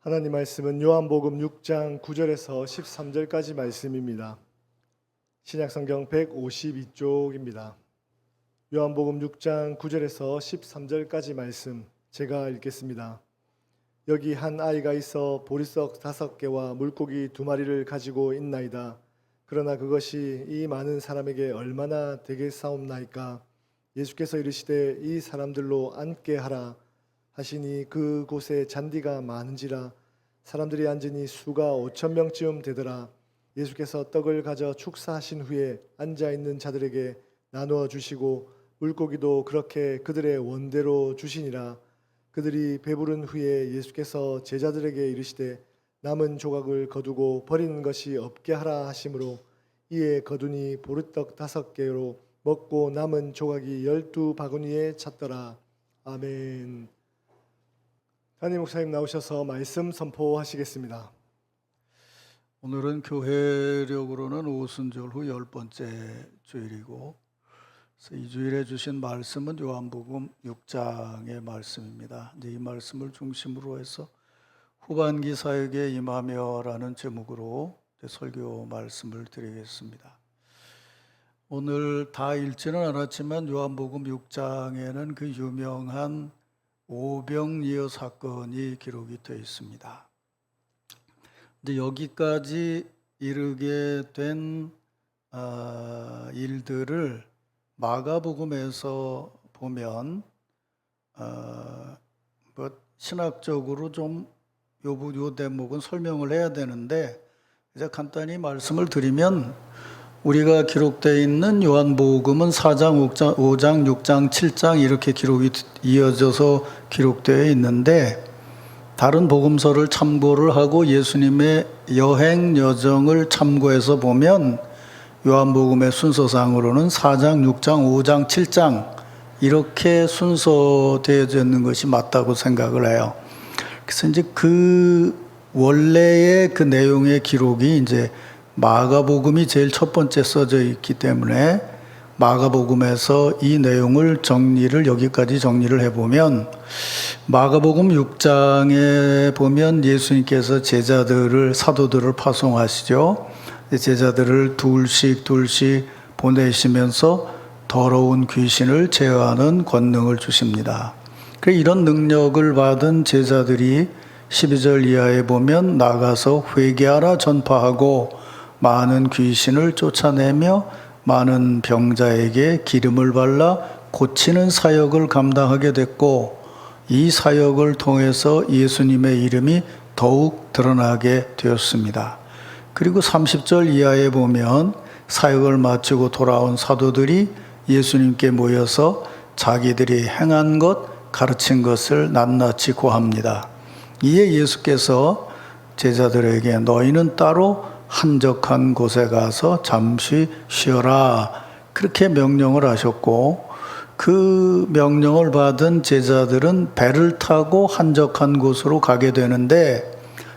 하나님 말씀은 요한복음 6장 9절에서 13절까지 말씀입니다. 신약성경 152쪽입니다. 요한복음 6장 9절에서 13절까지 말씀 제가 읽겠습니다. 여기 한 아이가 있어 보리떡 5개와 물고기 2마리를 가지고 있나이다. 그러나 그것이 이 많은 사람에게 얼마나 되겠사옵나이까. 예수께서 이르시되 이 사람들로 앉게 하라 하시니 그곳에 잔디가 많은지라 사람들이 앉으니 수가 5,000명쯤 되더라. 예수께서 떡을 가져 축사하신 후에 앉아있는 자들에게 나누어 주시고 물고기도 그렇게 그들의 원대로 주시니라. 그들이 배부른 후에 예수께서 제자들에게 이르시되 남은 조각을 거두고 버리는 것이 없게 하라 하시므로 이에 거두니 보리떡 5개로 먹고 남은 조각이 12바구니에 찼더라. 아멘. 담임 목사님 나오셔서 말씀 선포하시겠습니다. 오늘은 교회력으로는 오순절 후 10번째 주일이고 이 주일에 주신 말씀은 요한복음 6장의 말씀입니다. 이 말씀을 중심으로 해서 후반기 사역에 임하며라는 제목으로 설교 말씀을 드리겠습니다. 오늘 다 읽지는 않았지만 요한복음 6장에는 그 유명한 오병이어 사건이 기록이 되어 있습니다. 근데 여기까지 이르게 된 일들을 마가복음에서 보면 신학적으로 좀 요 대목은 설명을 해야 되는데 이제 간단히 말씀을 드리면 우리가 기록되어 있는 요한복음은 4장, 5장, 6장, 7장 이렇게 기록이 이어져서 기록되어 있는데 다른 복음서를 참고를 하고 예수님의 여행 여정을 참고해서 보면 요한복음의 순서상으로는 4장, 6장, 5장, 7장 이렇게 순서되어져 있는 것이 맞다고 생각을 해요. 그래서 이제 그 원래의 그 내용의 기록이 이제 마가복음이 제일 첫 번째 써져 있기 때문에 마가복음에서 이 내용을 여기까지 정리를 해보면 마가복음 6장에 보면 예수님께서 사도들을 파송하시죠. 제자들을 둘씩 보내시면서 더러운 귀신을 제어하는 권능을 주십니다. 이런 능력을 받은 제자들이 12절 이하에 보면 나가서 회개하라 전파하고 많은 귀신을 쫓아내며 많은 병자에게 기름을 발라 고치는 사역을 감당하게 됐고 이 사역을 통해서 예수님의 이름이 더욱 드러나게 되었습니다. 그리고 30절 이하에 보면 사역을 마치고 돌아온 사도들이 예수님께 모여서 자기들이 행한 것, 가르친 것을 낱낱이 고합니다. 이에 예수께서 제자들에게 너희는 따로 한적한 곳에 가서 잠시 쉬어라 그렇게 명령을 하셨고 그 명령을 받은 제자들은 배를 타고 한적한 곳으로 가게 되는데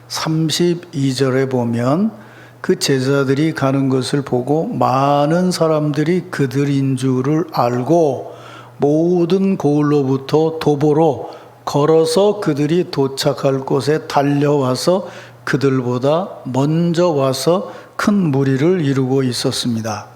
32절에 보면 그 제자들이 가는 것을 보고 많은 사람들이 그들인 줄을 알고 모든 고을로부터 도보로 걸어서 그들이 도착할 곳에 달려와서 그들보다 먼저 와서 큰 무리를 이루고 있었습니다.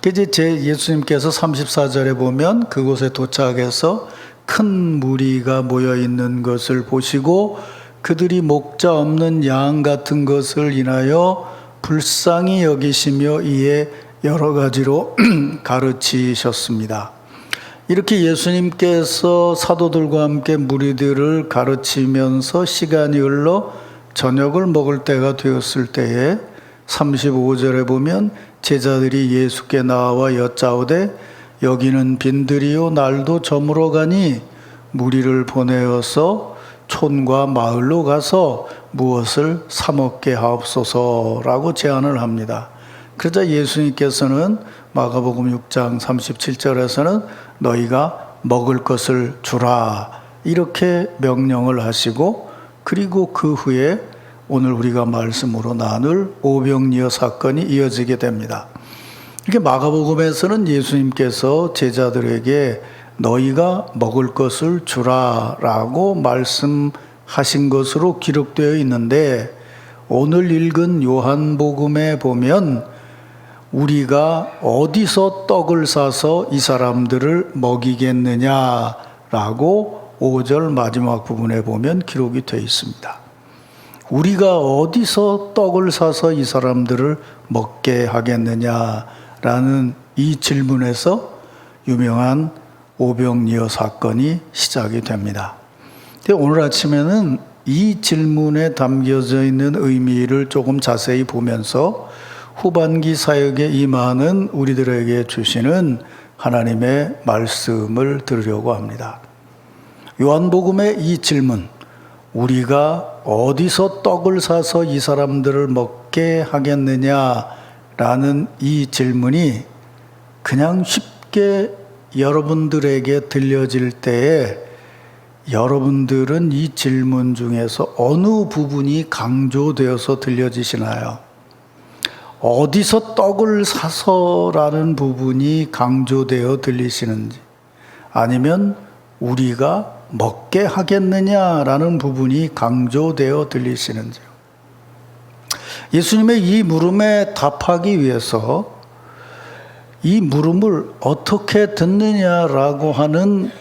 이제 예수님께서 34절에 보면 그곳에 도착해서 큰 무리가 모여 있는 것을 보시고 그들이 목자 없는 양 같은 것을 인하여 불쌍히 여기시며 이에 여러 가지로 가르치셨습니다. 이렇게 예수님께서 사도들과 함께 무리들을 가르치면서 시간이 흘러 저녁을 먹을 때가 되었을 때에 35절에 보면 제자들이 예수께 나와 여짜오되 여기는 빈들이요 날도 저물어 가니 무리를 보내어서 촌과 마을로 가서 무엇을 사 먹게 하옵소서라고 제안을 합니다. 그러자 예수님께서는 마가복음 6장 37절에서는 너희가 먹을 것을 주라 이렇게 명령을 하시고 그리고 그 후에 오늘 우리가 말씀으로 나눌 오병이어 사건이 이어지게 됩니다. 이렇게 마가복음에서는 예수님께서 제자들에게 너희가 먹을 것을 주라라고 말씀 하신 것으로 기록되어 있는데 오늘 읽은 요한복음에 보면 우리가 어디서 떡을 사서 이 사람들을 먹이겠느냐라고 5절 마지막 부분에 보면 기록이 되어 있습니다. 우리가 어디서 떡을 사서 이 사람들을 먹게 하겠느냐라는 이 질문에서 유명한 오병이어 사건이 시작이 됩니다. 근데 오늘 아침에는 이 질문에 담겨져 있는 의미를 조금 자세히 보면서 후반기 사역에 임하는 우리들에게 주시는 하나님의 말씀을 들으려고 합니다. 요한복음의 이 질문, 우리가 어디서 떡을 사서 이 사람들을 먹게 하겠느냐라는 이 질문이 그냥 쉽게 여러분들에게 들려질 때에 여러분들은 이 질문 중에서 어느 부분이 강조되어서 들려지시나요? 어디서 떡을 사서라는 부분이 강조되어 들리시는지, 아니면 우리가 먹게 하겠느냐라는 부분이 강조되어 들리시는지요. 예수님의 이 물음에 답하기 위해서 이 물음을 어떻게 듣느냐라고 하는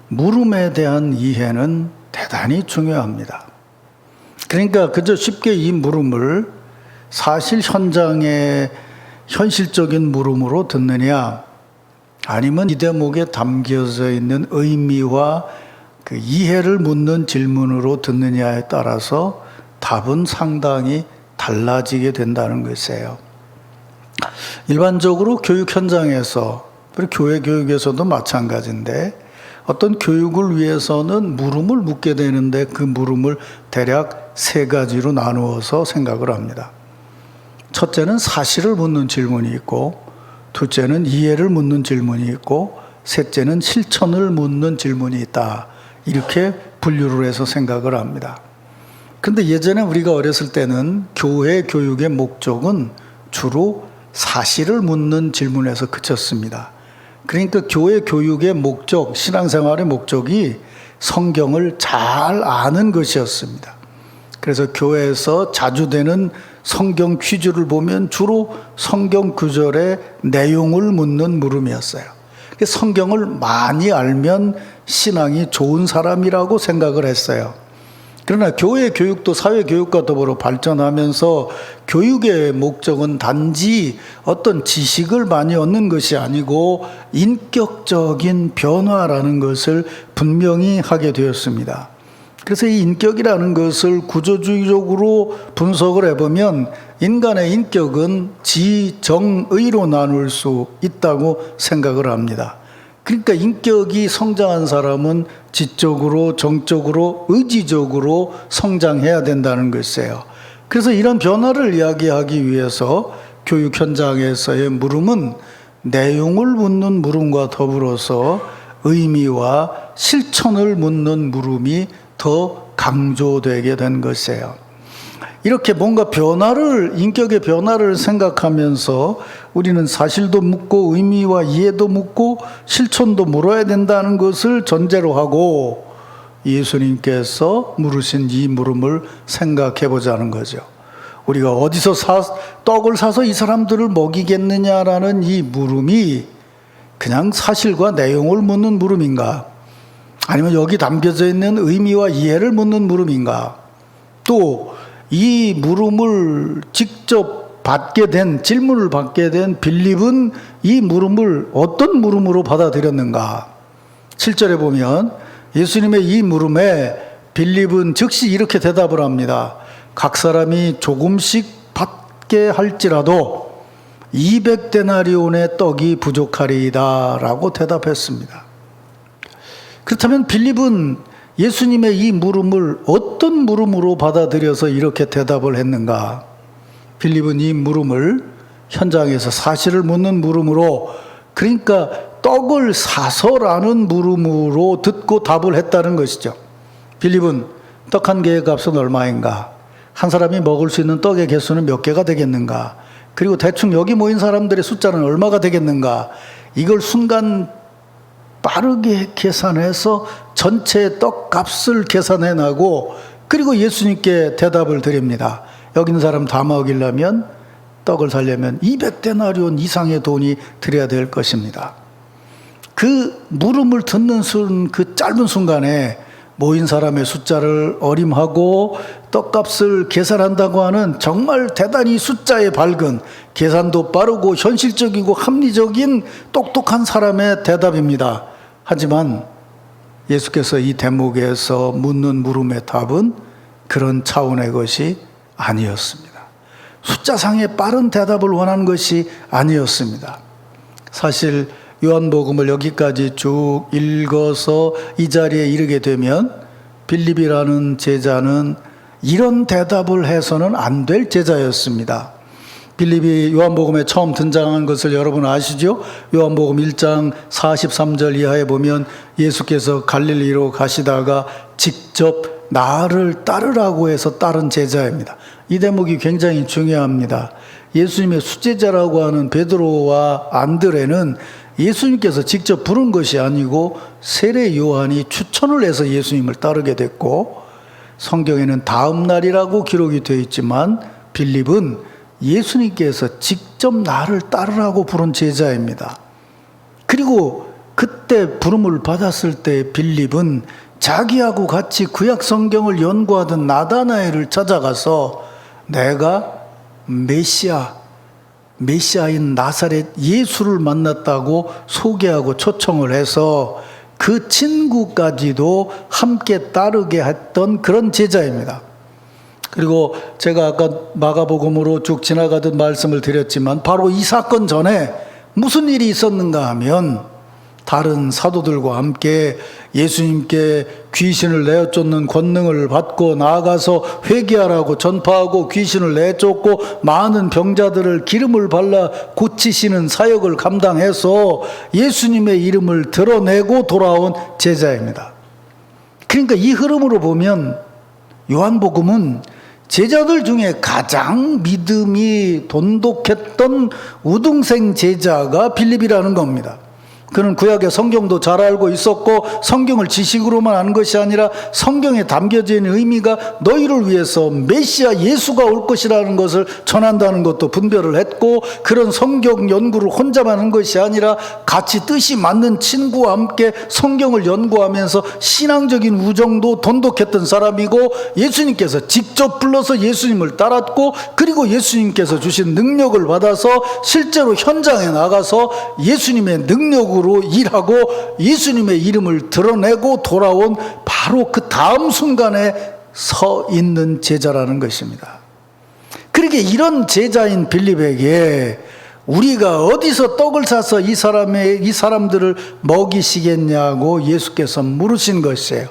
물음에 대한 이해는 대단히 중요합니다. 그러니까 그저 쉽게 이 물음을 사실 현장의 현실적인 물음으로 듣느냐, 아니면 이 대목에 담겨져 있는 의미와 그 이해를 묻는 질문으로 듣느냐에 따라서 답은 상당히 달라지게 된다는 것이에요. 일반적으로 교육 현장에서, 그리고 교회 교육에서도 마찬가지인데, 어떤 교육을 위해서는 물음을 묻게 되는데 그 물음을 대략 세 가지로 나누어서 생각을 합니다. 첫째는 사실을 묻는 질문이 있고, 둘째는 이해를 묻는 질문이 있고, 셋째는 실천을 묻는 질문이 있다. 이렇게 분류를 해서 생각을 합니다. 그런데 예전에 우리가 어렸을 때는 교회 교육의 목적은 주로 사실을 묻는 질문에서 그쳤습니다. 그러니까 교회 교육의 목적, 신앙생활의 목적이 성경을 잘 아는 것이었습니다. 그래서 교회에서 자주 되는 성경 퀴즈를 보면 주로 성경 구절의 내용을 묻는 물음이었어요. 성경을 많이 알면 신앙이 좋은 사람이라고 생각을 했어요. 그러나 교회 교육도 사회 교육과 더불어 발전하면서 교육의 목적은 단지 어떤 지식을 많이 얻는 것이 아니고 인격적인 변화라는 것을 분명히 하게 되었습니다. 그래서 이 인격이라는 것을 구조주의적으로 분석을 해보면 인간의 인격은 지, 정, 의로 나눌 수 있다고 생각을 합니다. 그러니까 인격이 성장한 사람은 지적으로, 정적으로, 의지적으로 성장해야 된다는 것이에요. 그래서 이런 변화를 이야기하기 위해서 교육 현장에서의 물음은 내용을 묻는 물음과 더불어서 의미와 실천을 묻는 물음이 더 강조되게 된 것이에요. 이렇게 뭔가 변화를, 인격의 변화를 생각하면서 우리는 사실도 묻고 의미와 이해도 묻고 실천도 물어야 된다는 것을 전제로 하고 예수님께서 물으신 이 물음을 생각해 보자는 거죠. 우리가 어디서 떡을 사서 이 사람들을 먹이겠느냐라는 이 물음이 그냥 사실과 내용을 묻는 물음인가? 아니면 여기 담겨져 있는 의미와 이해를 묻는 물음인가? 또 이 물음을 직접 받게 된, 질문을 받게 된 빌립은 이 물음을 어떤 물음으로 받아들였는가? 7절에 보면 예수님의 이 물음에 빌립은 즉시 이렇게 대답을 합니다. 각 사람이 조금씩 받게 할지라도 200데나리온의 떡이 부족하리이다 라고 대답했습니다. 그렇다면 빌립은 예수님의 이 물음을 어떤 물음으로 받아들여서 이렇게 대답을 했는가? 빌립은 이 물음을 현장에서 사실을 묻는 물음으로, 그러니까 떡을 사서라는 물음으로 듣고 답을 했다는 것이죠. 빌립은 떡 한 개의 값은 얼마인가? 한 사람이 먹을 수 있는 떡의 개수는 몇 개가 되겠는가? 그리고 대충 여기 모인 사람들의 숫자는 얼마가 되겠는가? 이걸 순간 빠르게 계산해서 전체 떡값을 계산해 나고 그리고 예수님께 대답을 드립니다. 여기 있는 사람 다 먹이려면, 떡을 살려면 200데나리온 이상의 돈이 들여야 될 것입니다. 그 물음을 듣는 그 짧은 순간에 모인 사람의 숫자를 어림하고 떡값을 계산한다고 하는 정말 대단히 숫자에 밝은, 계산도 빠르고 현실적이고 합리적인 똑똑한 사람의 대답입니다. 하지만 예수께서 이 대목에서 묻는 물음의 답은 그런 차원의 것이 아니었습니다. 숫자상의 빠른 대답을 원하는 것이 아니었습니다. 사실 요한복음을 여기까지 쭉 읽어서 이 자리에 이르게 되면 빌립이라는 제자는 이런 대답을 해서는 안 될 제자였습니다. 빌립이 요한복음에 처음 등장한 것을 여러분 아시죠? 요한복음 1장 43절 이하에 보면 예수께서 갈릴리로 가시다가 직접 나를 따르라고 해서 따른 제자입니다. 이 대목이 굉장히 중요합니다. 예수님의 수제자라고 하는 베드로와 안드레는 예수님께서 직접 부른 것이 아니고 세례 요한이 추천을 해서 예수님을 따르게 됐고, 성경에는 다음 날이라고 기록이 되어 있지만 빌립은 예수님께서 직접 나를 따르라고 부른 제자입니다. 그리고 그때 부름을 받았을 때 빌립은 자기하고 같이 구약 성경을 연구하던 나다나엘을 찾아가서 내가 메시아인 나사렛 예수를 만났다고 소개하고 초청을 해서 그 친구까지도 함께 따르게 했던 그런 제자입니다. 그리고 제가 아까 마가복음으로 쭉 지나가듯 말씀을 드렸지만 바로 이 사건 전에 무슨 일이 있었는가 하면 다른 사도들과 함께 예수님께 귀신을 내쫓는 권능을 받고 나아가서 회개하라고 전파하고 귀신을 내쫓고 많은 병자들을 기름을 발라 고치시는 사역을 감당해서 예수님의 이름을 드러내고 돌아온 제자입니다. 그러니까 이 흐름으로 보면 요한복음은 제자들 중에 가장 믿음이 돈독했던 우등생 제자가 빌립이라는 겁니다. 그는 구약의 성경도 잘 알고 있었고 성경을 지식으로만 아는 것이 아니라 성경에 담겨져 있는 의미가 너희를 위해서 메시아 예수가 올 것이라는 것을 전한다는 것도 분별을 했고, 그런 성경 연구를 혼자만 한 것이 아니라 같이 뜻이 맞는 친구와 함께 성경을 연구하면서 신앙적인 우정도 돈독했던 사람이고, 예수님께서 직접 불러서 예수님을 따랐고, 그리고 예수님께서 주신 능력을 받아서 실제로 현장에 나가서 예수님의 능력으로 일하고 예수님의 이름을 드러내고 돌아온 바로 그 다음 순간에 서 있는 제자라는 것입니다. 그러게 이런 제자인 빌립에게 우리가 어디서 떡을 사서 이 사람들을 먹이시겠냐고 예수께서 물으신 것이에요.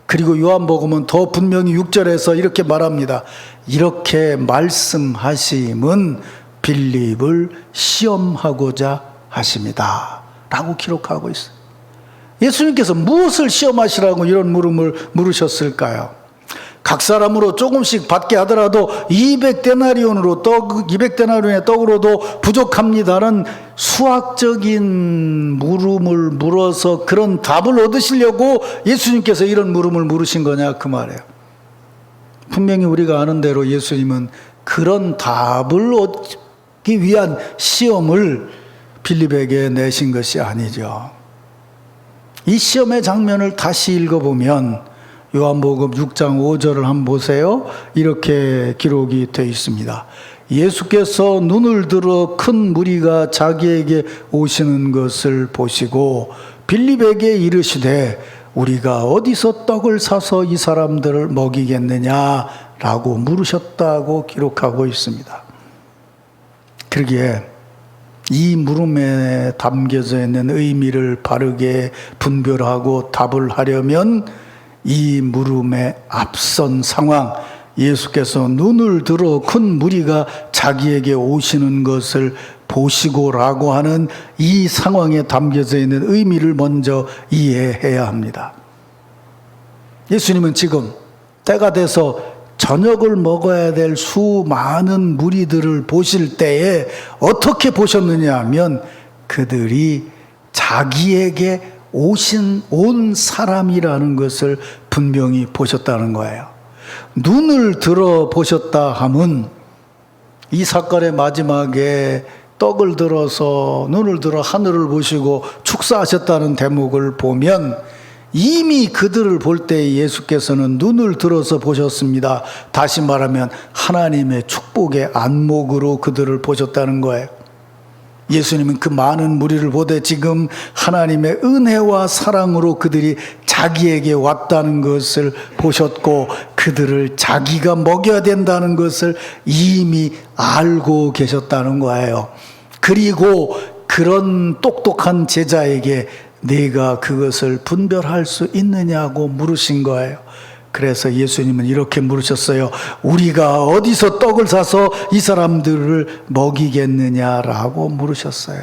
그리고 요한복음은 더 분명히 6절에서 이렇게 말합니다. 이렇게 말씀하심은 빌립을 시험하고자 하십니다 라고 기록하고 있어요. 예수님께서 무엇을 시험하시라고 이런 물음을 물으셨을까요? 각 사람으로 조금씩 받게 하더라도 200데나리온의 떡으로도 부족합니다는 수학적인 물음을 물어서 그런 답을 얻으시려고 예수님께서 이런 물음을 물으신 거냐 그 말이에요. 분명히 우리가 아는 대로 예수님은 그런 답을 얻기 위한 시험을 빌립에게 내신 것이 아니죠. 이 시험의 장면을 다시 읽어보면 요한복음 6장 5절을 한번 보세요. 이렇게 기록이 되어 있습니다. 예수께서 눈을 들어 큰 무리가 자기에게 오시는 것을 보시고 빌립에게 이르시되 우리가 어디서 떡을 사서 이 사람들을 먹이겠느냐라고 물으셨다고 기록하고 있습니다. 그러기에 이 물음에 담겨져 있는 의미를 바르게 분별하고 답을 하려면 이 물음의 앞선 상황, 예수께서 눈을 들어 큰 무리가 자기에게 오시는 것을 보시고라고 하는 이 상황에 담겨져 있는 의미를 먼저 이해해야 합니다. 예수님은 지금 때가 돼서 저녁을 먹어야 될 수많은 무리들을 보실 때에 어떻게 보셨느냐 하면 그들이 자기에게 온 사람이라는 것을 분명히 보셨다는 거예요. 눈을 들어 보셨다 함은 이 사건의 마지막에 떡을 들어서 눈을 들어 하늘을 보시고 축사하셨다는 대목을 보면 이미 그들을 볼 때 예수께서는 눈을 들어서 보셨습니다. 다시 말하면 하나님의 축복의 안목으로 그들을 보셨다는 거예요. 예수님은 그 많은 무리를 보되 지금 하나님의 은혜와 사랑으로 그들이 자기에게 왔다는 것을 보셨고 그들을 자기가 먹여야 된다는 것을 이미 알고 계셨다는 거예요. 그리고 그런 똑똑한 제자에게 네가 그것을 분별할 수 있느냐고 물으신 거예요. 그래서 예수님은 이렇게 물으셨어요. 우리가 어디서 떡을 사서 이 사람들을 먹이겠느냐라고 물으셨어요.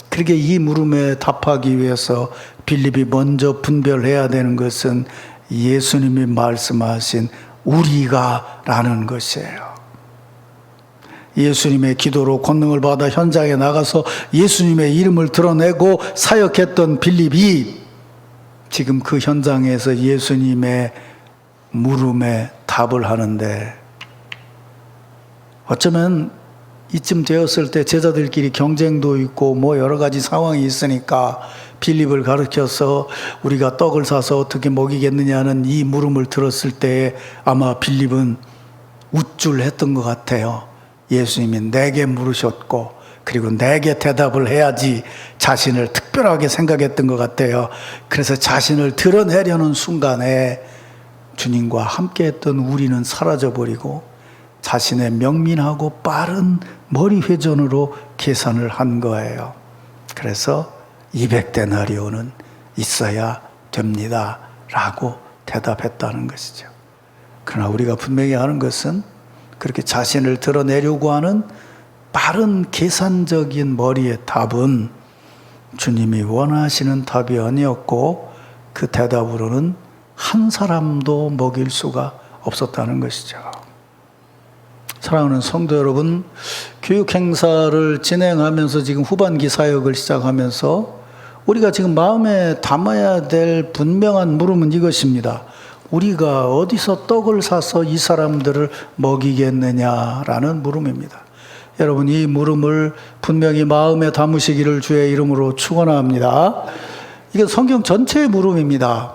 그렇게 이 물음에 답하기 위해서 빌립이 먼저 분별해야 되는 것은 예수님이 말씀하신 우리가라는 것이에요. 예수님의 기도로 권능을 받아 현장에 나가서 예수님의 이름을 드러내고 사역했던 빌립이 지금 그 현장에서 예수님의 물음에 답을 하는데 어쩌면 이쯤 되었을 때 제자들끼리 경쟁도 있고 뭐 여러 가지 상황이 있으니까 빌립을 가르쳐서 우리가 떡을 사서 어떻게 먹이겠느냐는 이 물음을 들었을 때 아마 빌립은 우쭐했던 것 같아요. 예수님이 내게 물으셨고 그리고 내게 대답을 해야지 자신을 특별하게 생각했던 것 같아요. 그래서 자신을 드러내려는 순간에 주님과 함께했던 우리는 사라져버리고 자신의 명민하고 빠른 머리 회전으로 계산을 한 거예요. 그래서 200데나리온은 있어야 됩니다 라고 대답했다는 것이죠. 그러나 우리가 분명히 아는 것은 그렇게 자신을 드러내려고 하는 빠른 계산적인 머리의 답은 주님이 원하시는 답이 아니었고 그 대답으로는 한 사람도 먹일 수가 없었다는 것이죠. 사랑하는 성도 여러분, 교육 행사를 진행하면서 지금 후반기 사역을 시작하면서 우리가 지금 마음에 담아야 될 분명한 물음은 이것입니다. 우리가 어디서 떡을 사서 이 사람들을 먹이겠느냐라는 물음입니다. 여러분, 이 물음을 분명히 마음에 담으시기를 주의 이름으로 축원합니다. 이게 성경 전체의 물음입니다.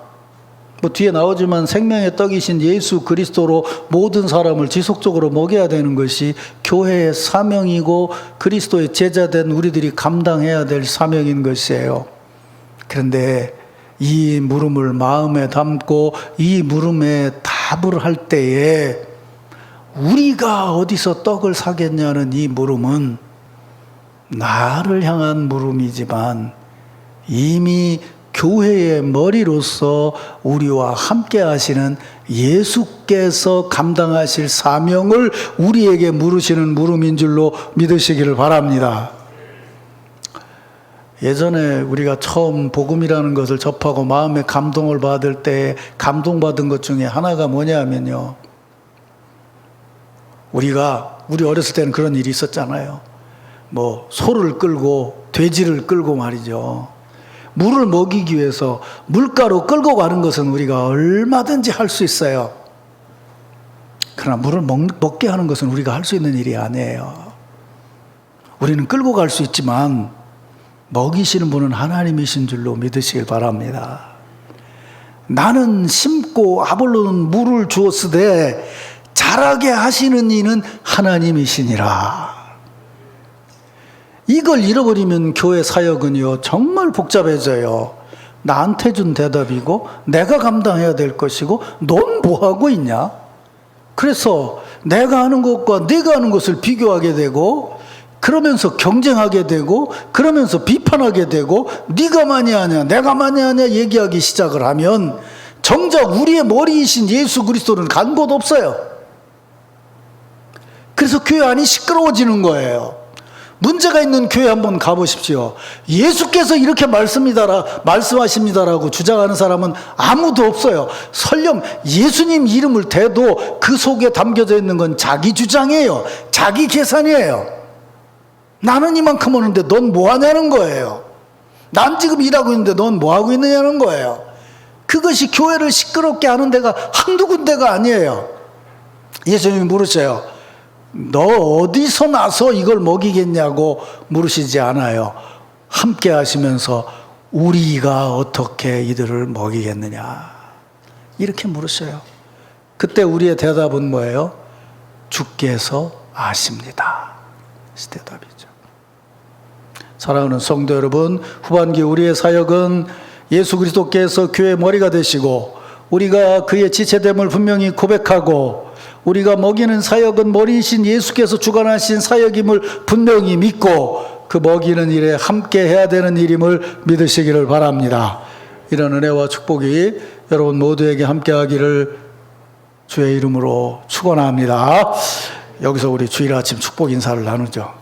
뭐 뒤에 나오지만 생명의 떡이신 예수 그리스도로 모든 사람을 지속적으로 먹여야 되는 것이 교회의 사명이고 그리스도의 제자된 우리들이 감당해야 될 사명인 것이에요. 그런데 이 물음을 마음에 담고 이 물음에 답을 할 때에 우리가 어디서 떡을 사겠냐는 이 물음은 나를 향한 물음이지만 이미 교회의 머리로서 우리와 함께 하시는 예수께서 감당하실 사명을 우리에게 물으시는 물음인 줄로 믿으시기를 바랍니다. 예전에 우리가 처음 복음이라는 것을 접하고 마음에 감동을 받을 때 감동받은 것 중에 하나가 뭐냐면요. 우리 어렸을 때는 그런 일이 있었잖아요. 뭐 소를 끌고 돼지를 끌고 말이죠. 물을 먹이기 위해서 물가로 끌고 가는 것은 우리가 얼마든지 할 수 있어요. 그러나 물을 먹게 하는 것은 우리가 할 수 있는 일이 아니에요. 우리는 끌고 갈 수 있지만 먹이시는 분은 하나님이신 줄로 믿으시길 바랍니다. 나는 심고 아볼로는 물을 주었으되 자라게 하시는 이는 하나님이시니라. 이걸 잃어버리면 교회 사역은요 정말 복잡해져요. 나한테 준 대답이고 내가 감당해야 될 것이고 넌 뭐하고 있냐? 그래서 내가 하는 것과 네가 하는 것을 비교하게 되고 그러면서 경쟁하게 되고 그러면서 비판하게 되고 네가 많이 하냐 내가 많이 하냐 얘기하기 시작을 하면 정작 우리의 머리이신 예수 그리스도는 간 곳 없어요. 그래서 교회 안이 시끄러워지는 거예요. 문제가 있는 교회 한번 가보십시오. 예수께서 이렇게 말씀하십니다라고 주장하는 사람은 아무도 없어요. 설령 예수님 이름을 대도 그 속에 담겨져 있는 건 자기 주장이에요. 자기 계산이에요. 나는 이만큼 오는데 넌 뭐 하냐는 거예요. 난 지금 일하고 있는데 넌 뭐 하고 있느냐는 거예요. 그것이 교회를 시끄럽게 하는 데가 한두 군데가 아니에요. 예수님이 물으셔요. 너 어디서 나서 이걸 먹이겠냐고 물으시지 않아요. 함께 하시면서 우리가 어떻게 이들을 먹이겠느냐 이렇게 물으셔요. 그때 우리의 대답은 뭐예요? 주께서 아십니다. 이 대답이죠. 사랑하는 성도 여러분, 후반기 우리의 사역은 예수 그리스도께서 교회의 머리가 되시고 우리가 그의 지체됨을 분명히 고백하고 우리가 먹이는 사역은 머리이신 예수께서 주관하신 사역임을 분명히 믿고 그 먹이는 일에 함께 해야 되는 일임을 믿으시기를 바랍니다. 이런 은혜와 축복이 여러분 모두에게 함께 하기를 주의 이름으로 축원합니다. 여기서 우리 주일 아침 축복 인사를 나누죠.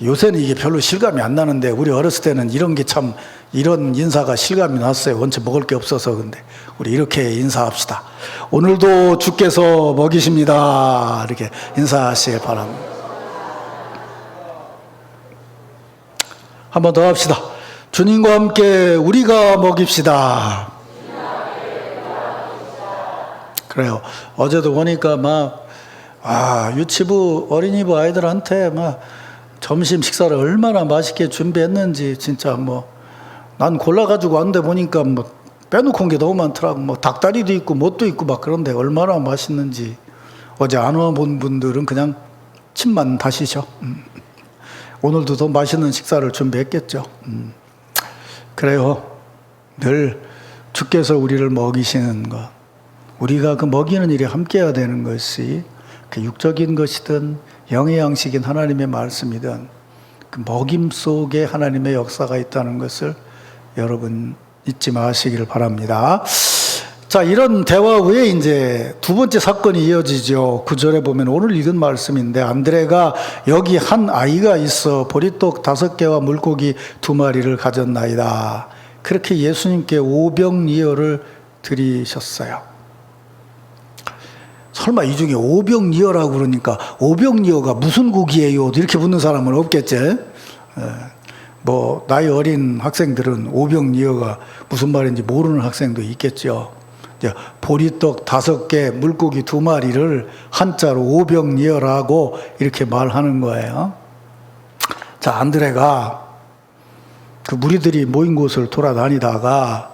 요새는 이게 별로 실감이 안 나는데 우리 어렸을 때는 이런 게 참 이런 인사가 실감이 났어요. 원체 먹을 게 없어서. 근데 우리 이렇게 인사합시다. 오늘도 주께서 먹이십니다. 이렇게 인사하시길 바랍니다. 한 번 더 합시다. 주님과 함께 우리가 먹입시다. 그래요. 어제도 보니까 유치부 어린이부 아이들한테 점심 식사를 얼마나 맛있게 준비했는지 진짜 난 골라가지고 왔는데 보니까 빼놓고 온 게 너무 많더라고. 닭다리도 있고 뭣도 있고 그런데 얼마나 맛있는지. 어제 안 와본 분들은 그냥 침만 다시죠. 오늘도 더 맛있는 식사를 준비했겠죠. 그래요. 늘 주께서 우리를 먹이시는 것, 우리가 그 먹이는 일에 함께해야 되는 것이 그 육적인 것이든 영의 양식인 하나님의 말씀이든 그 먹임 속에 하나님의 역사가 있다는 것을 여러분 잊지 마시기를 바랍니다. 자, 이런 대화 후에 이제 두 번째 사건이 이어지죠. 9절에 보면 오늘 읽은 말씀인데 안드레가 여기 한 아이가 있어 보리떡 5개와 물고기 2마리를 가졌나이다. 그렇게 예수님께 오병이어를 드리셨어요. 설마 이 중에 오병이어라고 그러니까 오병이어가 무슨 고기예요? 이렇게 묻는 사람은 없겠지? 나이 어린 학생들은 오병이어가 무슨 말인지 모르는 학생도 있겠죠. 보리떡 5개, 물고기 2마리를 한자로 오병이어라고 이렇게 말하는 거예요. 자, 안드레가 그 무리들이 모인 곳을 돌아다니다가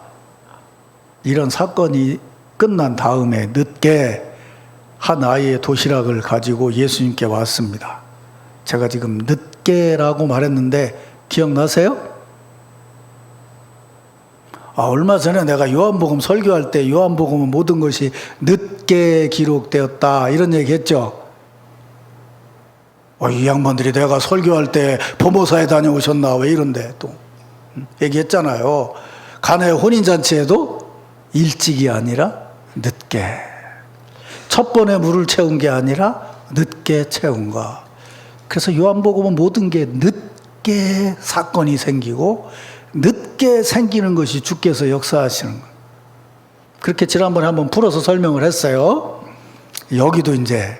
이런 사건이 끝난 다음에 늦게 한 아이의 도시락을 가지고 예수님께 왔습니다. 제가 지금 늦게라고 말했는데 기억나세요? 얼마 전에 내가 요한복음 설교할 때 요한복음은 모든 것이 늦게 기록되었다 이런 얘기 했죠. 이 양반들이 내가 설교할 때 보모사에 다녀오셨나 왜 이런데 또 얘기했잖아요. 가나의 혼인잔치에도 일찍이 아니라 늦게, 첫 번에 물을 채운 게 아니라 늦게 채운 거. 그래서 요한복음은 모든 게 늦게 사건이 생기고 늦게 생기는 것이 주께서 역사하시는 거예요. 그렇게 지난번에 한번 풀어서 설명을 했어요. 여기도 이제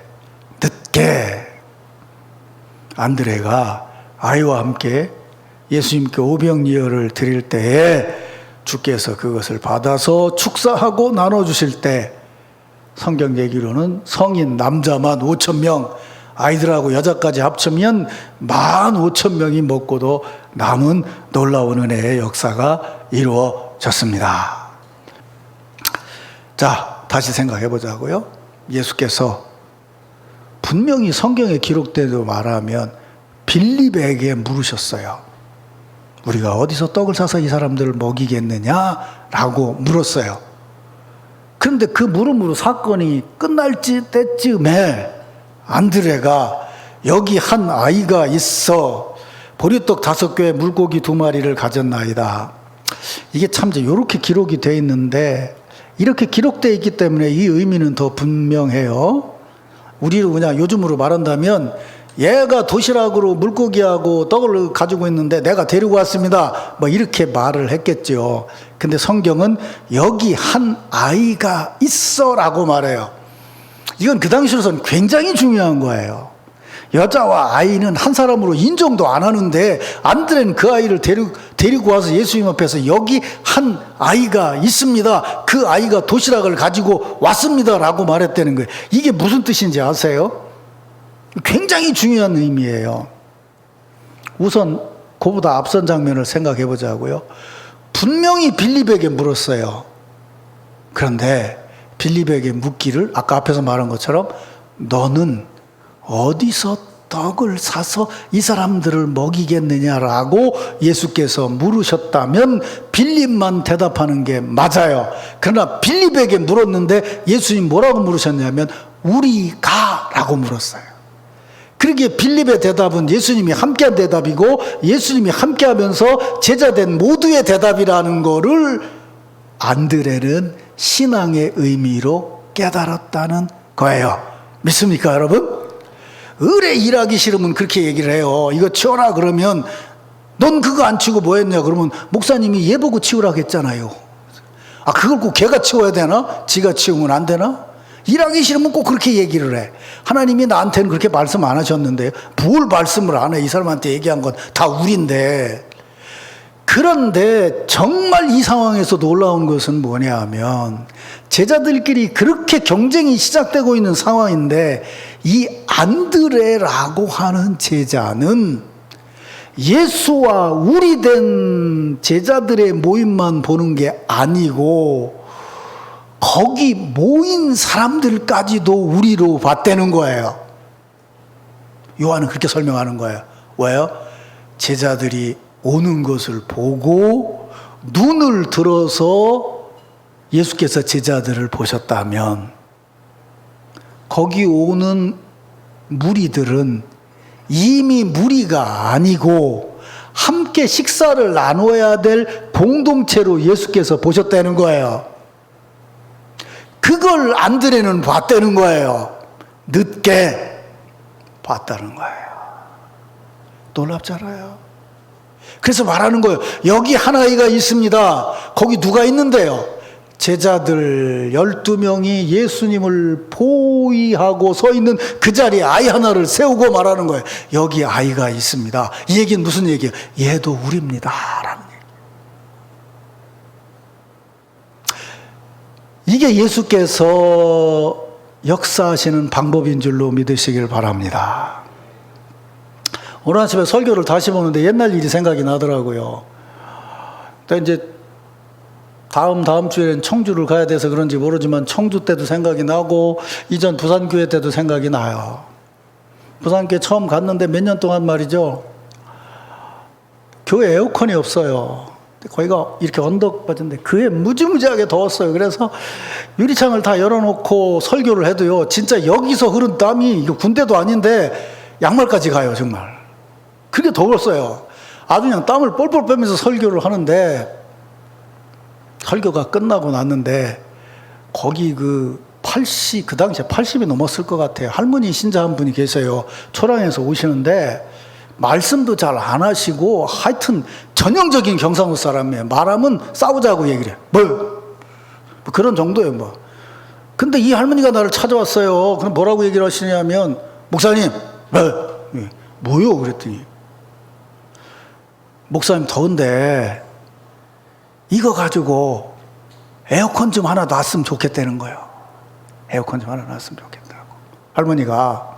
늦게 안드레가 아이와 함께 예수님께 오병이어를 드릴 때에 주께서 그것을 받아서 축사하고 나눠주실 때 성경 얘기로는 성인 남자만 5,000명, 아이들하고 여자까지 합치면 15,000명이 먹고도 남은 놀라운 은혜의 역사가 이루어졌습니다. 자, 다시 생각해 보자고요. 예수께서 분명히 성경에 기록되도 말하면 빌립에게 물으셨어요. 우리가 어디서 떡을 사서 이 사람들을 먹이겠느냐라고 물었어요. 그런데 그 물음으로 사건이 끝날 때쯤에 안드레가 여기 한 아이가 있어 보리떡 5개 물고기 2마리를 가졌나이다. 이게 참 이제 이렇게 기록이 되어 있는데 이렇게 기록되어 있기 때문에 이 의미는 더 분명해요. 우리로 그냥 요즘으로 말한다면 얘가 도시락으로 물고기하고 떡을 가지고 있는데 내가 데리고 왔습니다. 이렇게 말을 했겠죠. 근데 성경은 여기 한 아이가 있어라고 말해요. 이건 그 당시로서는 굉장히 중요한 거예요. 여자와 아이는 한 사람으로 인정도 안 하는데 안드레는 그 아이를 데리고 와서 예수님 앞에서 여기 한 아이가 있습니다. 그 아이가 도시락을 가지고 왔습니다. 라고 말했다는 거예요. 이게 무슨 뜻인지 아세요? 굉장히 중요한 의미예요. 우선 그보다 앞선 장면을 생각해 보자고요. 분명히 빌립에게 물었어요. 그런데 빌립에게 묻기를 아까 앞에서 말한 것처럼 너는 어디서 떡을 사서 이 사람들을 먹이겠느냐라고 예수께서 물으셨다면 빌립만 대답하는 게 맞아요. 그러나 빌립에게 물었는데 예수님 뭐라고 물으셨냐면 우리가 라고 물었어요. 그러기에 빌립의 대답은 예수님이 함께한 대답이고 예수님이 함께하면서 제자된 모두의 대답이라는 거를 안드레는 신앙의 의미로 깨달았다는 거예요. 믿습니까, 여러분? 의뢰 일하기 싫으면 그렇게 얘기를 해요. 이거 치워라 그러면 넌 그거 안 치우고 뭐 했냐 그러면 목사님이 얘 보고 치우라고 했잖아요. 아, 그걸 꼭 걔가 치워야 되나? 지가 치우면 안 되나? 일하기 싫으면 꼭 그렇게 얘기를 해. 하나님이 나한테는 그렇게 말씀 안 하셨는데 뭘 말씀을 안 해? 이 사람한테 얘기한 건 다 우린데. 그런데 정말 이 상황에서 놀라운 것은 뭐냐 하면 제자들끼리 그렇게 경쟁이 시작되고 있는 상황인데 이 안드레라고 하는 제자는 예수와 우리된 제자들의 모임만 보는 게 아니고 거기 모인 사람들까지도 우리로 봤다는 거예요. 요한은 그렇게 설명하는 거예요. 왜요? 제자들이 오는 것을 보고 눈을 들어서 예수께서 제자들을 보셨다면 거기 오는 무리들은 이미 무리가 아니고 함께 식사를 나눠야 될 공동체로 예수께서 보셨다는 거예요. 그걸 안드레는 봤다는 거예요. 늦게 봤다는 거예요. 놀랍잖아요. 그래서 말하는 거예요. 여기 한 아이가 있습니다. 거기 누가 있는데요? 제자들 12명이 예수님을 포위하고 서 있는 그 자리에 아이 하나를 세우고 말하는 거예요. 여기 아이가 있습니다. 이 얘기는 무슨 얘기예요? 얘도 우리입니다. 라는 얘기. 이게 예수께서 역사하시는 방법인 줄로 믿으시길 바랍니다. 오늘 아침에 설교를 다시 보는데 옛날 일이 생각이 나더라고요. 이제 다음 주에는 청주를 가야 돼서 그런지 모르지만 청주 때도 생각이 나고 이전 부산교회 때도 생각이 나요. 부산교회 처음 갔는데 몇 년 동안 말이죠. 교회 에어컨이 없어요. 거기가 이렇게 언덕 빠진데 그게 무지무지하게 더웠어요. 그래서 유리창을 다 열어놓고 설교를 해도요. 진짜 여기서 흐른 땀이 이거 군대도 아닌데 양말까지 가요. 정말. 그게 더웠어요. 아주 그냥 땀을 뻘뻘 빼면서 설교를 하는데 설교가 끝나고 났는데 거기 그 당시에 80이 넘었을 것 같아요. 할머니 신자 한 분이 계세요. 초랑에서 오시는데 말씀도 잘 안 하시고 하여튼 전형적인 경상도 사람이에요. 말하면 싸우자고 얘기를 해요. 뭐 그런 정도예요. 뭐. 근데 이 할머니가 나를 찾아왔어요. 그럼 뭐라고 얘기를 하시냐면 목사님 뭐요? 그랬더니 목사님 더운데 이거 가지고 에어컨 좀 하나 놨으면 좋겠다는 거예요. 에어컨 좀 하나 놨으면 좋겠다고. 할머니가.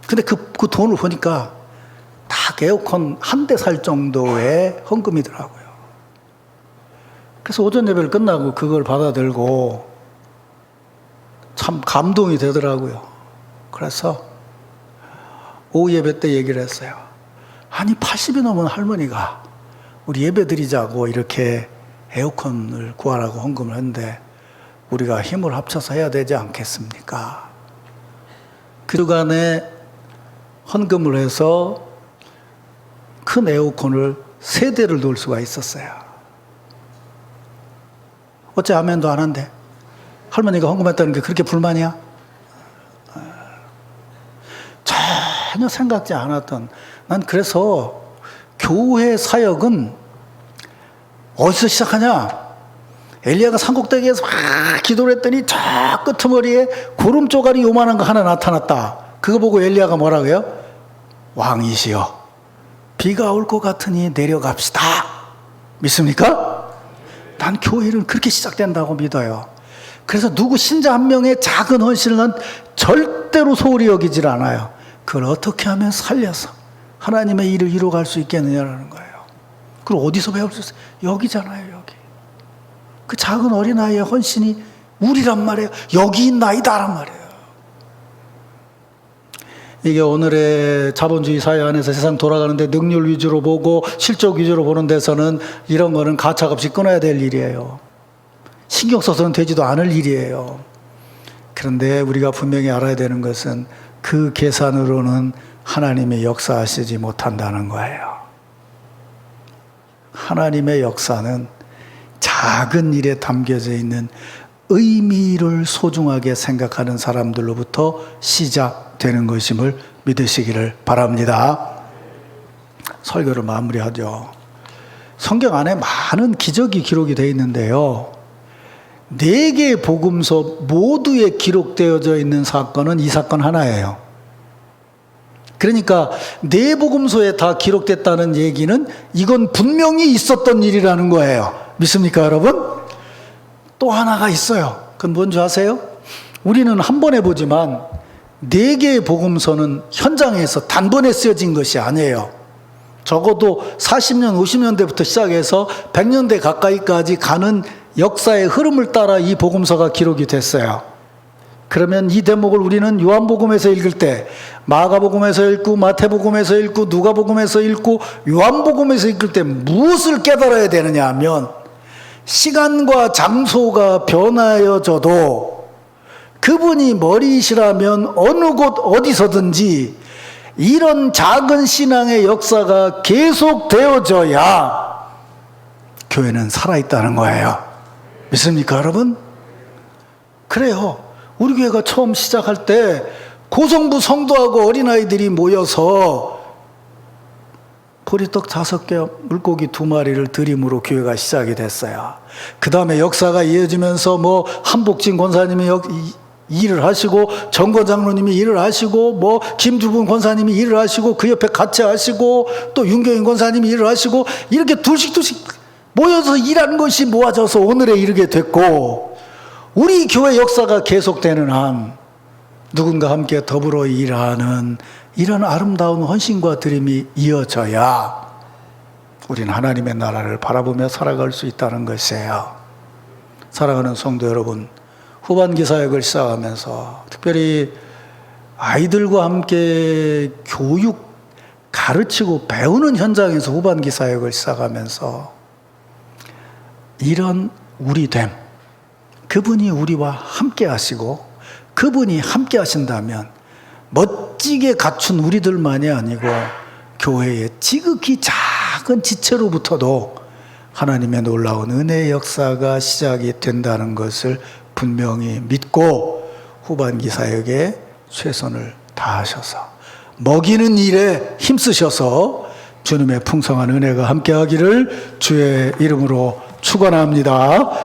근데 그 돈을 보니까 딱 에어컨 한 대 살 정도의 헌금이더라고요. 그래서 오전 예배를 끝나고 그걸 받아들고 참 감동이 되더라고요. 그래서 오후 예배 때 얘기를 했어요. 아니 80이 넘은 할머니가 우리 예배 드리자고 이렇게 에어컨을 구하라고 헌금을 했는데 우리가 힘을 합쳐서 해야 되지 않겠습니까? 그 주간에 헌금을 해서 큰 에어컨을 3대를 놓을 수가 있었어요. 어째 아멘도 안 한대? 할머니가 헌금했다는 게 그렇게 불만이야? 전혀 생각지 않았던. 난 그래서 교회 사역은 어디서 시작하냐? 엘리야가 산꼭대기에서 막 기도를 했더니 저 끄트머리에 구름 쪼가리 요만한 거 하나 나타났다. 그거 보고 엘리야가 뭐라고 해요? 왕이시여 비가 올 것 같으니 내려갑시다. 믿습니까? 난 교회는 그렇게 시작된다고 믿어요. 그래서 누구 신자 한 명의 작은 헌신을 난 절대로 소홀히 여기질 않아요. 그걸 어떻게 하면 살려서 하나님의 일을 이루어갈 수 있겠느냐라는 거예요. 그걸 어디서 배울 수 있어요? 여기잖아요, 여기. 그 작은 어린아이의 헌신이 우리란 말이에요. 여기인 나이다란 말이에요. 이게 오늘의 자본주의 사회 안에서 세상 돌아가는데 능률 위주로 보고 실적 위주로 보는 데서는 이런 거는 가차없이 끊어야 될 일이에요. 신경 써서는 되지도 않을 일이에요. 그런데 우리가 분명히 알아야 되는 것은 그 계산으로는 하나님의 역사하시지 못한다는 거예요. 하나님의 역사는 작은 일에 담겨져 있는 의미를 소중하게 생각하는 사람들로부터 시작되는 것임을 믿으시기를 바랍니다. 설교를 마무리하죠. 성경 안에 많은 기적이 기록이 되어 있는데요. 4개의 복음서 모두에 기록되어져 있는 사건은 이 사건 하나예요. 그러니까 4복음서에 다 기록됐다는 얘기는 이건 분명히 있었던 일이라는 거예요. 믿습니까, 여러분? 또 하나가 있어요. 그건 뭔지 아세요? 우리는 한 번에 보지만 4개의 복음서는 현장에서 단번에 쓰여진 것이 아니에요. 적어도 40년, 50년대부터 시작해서 100년대 가까이까지 가는 역사의 흐름을 따라 이 복음서가 기록이 됐어요. 그러면 이 대목을 우리는 요한복음에서 읽을 때, 마가복음에서 읽고, 마태복음에서 읽고, 누가복음에서 읽고, 요한복음에서 읽을 때 무엇을 깨달아야 되느냐 하면 시간과 장소가 변하여져도 그분이 머리이시라면 어느 곳 어디서든지 이런 작은 신앙의 역사가 계속되어져야 교회는 살아있다는 거예요. 믿습니까, 여러분? 그래요. 우리 교회가 처음 시작할 때 고성부 성도하고 어린아이들이 모여서 보리떡 5개, 물고기 2마리를 드림으로 교회가 시작이 됐어요. 그 다음에 역사가 이어지면서 뭐 한복진 권사님이 일을 하시고, 정권 장로님이 일을 하시고, 뭐 김주분 권사님이 일을 하시고, 그 옆에 같이 하시고, 또 윤경인 권사님이 일을 하시고, 이렇게 둘씩 모여서 일하는 것이 모아져서 오늘에 이르게 됐고, 우리 교회 역사가 계속되는 한 누군가 함께 더불어 일하는 이런 아름다운 헌신과 드림이 이어져야 우리는 하나님의 나라를 바라보며 살아갈 수 있다는 것이에요. 사랑하는 성도 여러분, 후반기 사역을 시작하면서 특별히 아이들과 함께 교육, 가르치고 배우는 현장에서 후반기 사역을 시작하면서 이런 우리됨, 그분이 우리와 함께 하시고 그분이 함께 하신다면 멋지게 갖춘 우리들만이 아니고 교회의 지극히 작은 지체로부터도 하나님의 놀라운 은혜의 역사가 시작이 된다는 것을 분명히 믿고 후반기 사역에 최선을 다하셔서 먹이는 일에 힘쓰셔서 주님의 풍성한 은혜가 함께하기를 주의 이름으로 축원합니다.